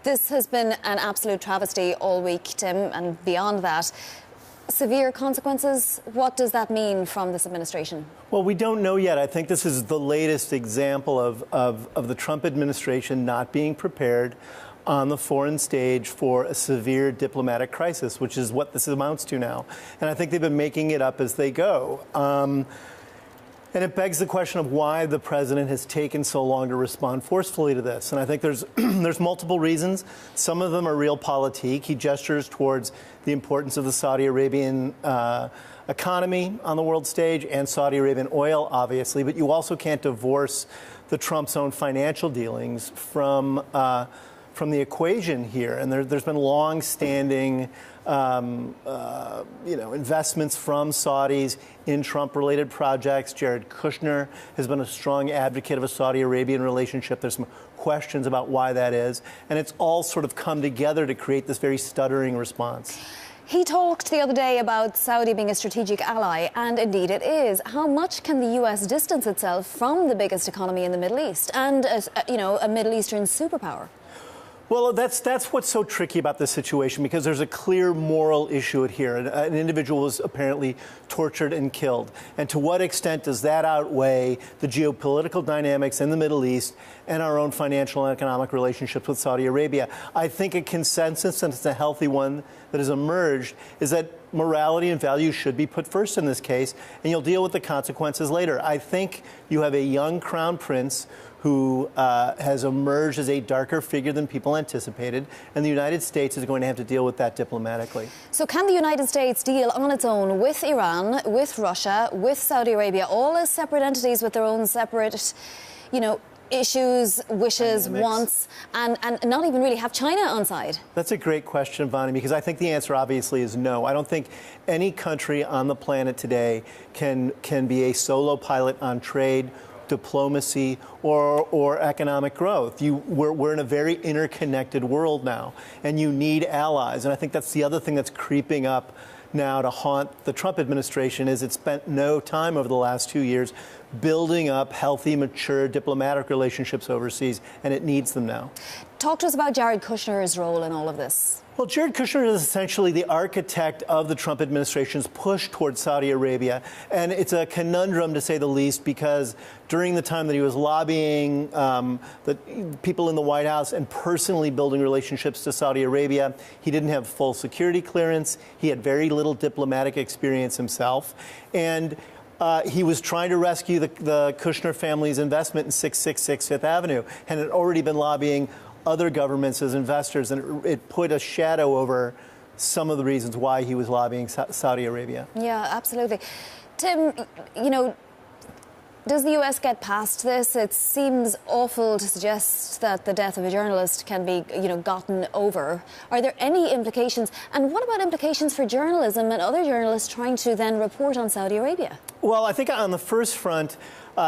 This has been an absolute travesty all week, Tim, and beyond that, severe consequences. What does that mean from this administration? Well, we don't know yet. I think this is the latest example of the Trump administration not being prepared on the foreign stage for a severe diplomatic crisis, which is what this amounts to now. And I think they've been making it up as they go. And it begs the question of why the president has taken so long to respond forcefully to this. And I think there's there's multiple reasons. Some of them are realpolitik. He gestures towards the importance of the Saudi Arabian economy on the world stage and Saudi Arabian oil, obviously. But you also can't divorce the Trump's own financial dealings from the equation here. And there's been long-standing investments from Saudis in Trump-related projects. Jared Kushner has been a strong advocate of a Saudi Arabian relationship. There's some questions about why that is. And it's all sort of come together to create this very stuttering response. He talked the other day about Saudi being a strategic ally, and indeed it is. How much can the U.S. distance itself from the biggest economy in the Middle East and, a Middle Eastern superpower? Well, that's what's so tricky about this situation, because there's a clear moral issue here. An individual was apparently tortured and killed. And to what extent does that outweigh the geopolitical dynamics in the Middle East and our own financial and economic relationships with Saudi Arabia? I think a consensus, and it's a healthy one that has emerged, is that morality and values should be put first in this case, and you'll deal with the consequences later. I think you have a young crown prince who has emerged as a darker figure than people anticipated, and the United States is going to have to deal with that diplomatically. So can the United States deal on its own with Iran, with Russia, with Saudi Arabia, all as separate entities with their own separate, issues, wishes, wants, and not even really have China on side? That's a great question, Bonnie, because I think the answer obviously is no. I don't think any country on the planet today can be a solo pilot on trade, diplomacy, or economic growth. We're in a very interconnected world now, and you need allies. And I think that's the other thing that's creeping up now to haunt the Trump administration, is it spent no time over the last 2 years building up healthy, mature diplomatic relationships overseas, and it needs them now. Talk to us about Jared Kushner's role in all of this. Well, Jared Kushner is essentially the architect of the Trump administration's push towards Saudi Arabia. And it's a conundrum, to say the least, because during the time that he was lobbying the people in the White House and personally building relationships to Saudi Arabia, he didn't have full security clearance. He had very little diplomatic experience himself. And he was trying to rescue the Kushner family's investment in 666 Fifth Avenue, and had already been lobbying other governments as investors, and it put a shadow over some of the reasons why he was lobbying Saudi Arabia. Yeah, absolutely. Tim, does the U.S. get past this? It seems awful to suggest that the death of a journalist can be, gotten over. Are there any implications? And what about implications for journalism and other journalists trying to then report on Saudi Arabia? Well, I think on the first front,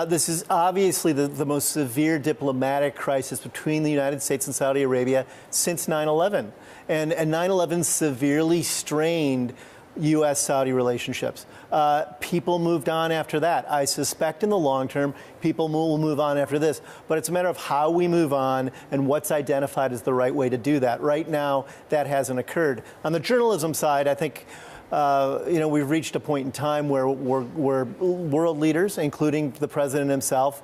this is obviously the most severe diplomatic crisis between the United States and Saudi Arabia since 9/11. And 9/11 severely strained U.S.-Saudi relationships. People moved on after that. I suspect in the long term, people will move on after this. But it's a matter of how we move on and what's identified as the right way to do that. Right now, that hasn't occurred. On the journalism side, I think we've reached a point in time where world leaders, including the president himself,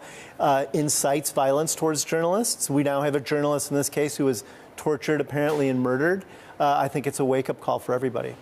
incites violence towards journalists. We now have a journalist in this case who was tortured, apparently, and murdered. I think it's a wake-up call for everybody.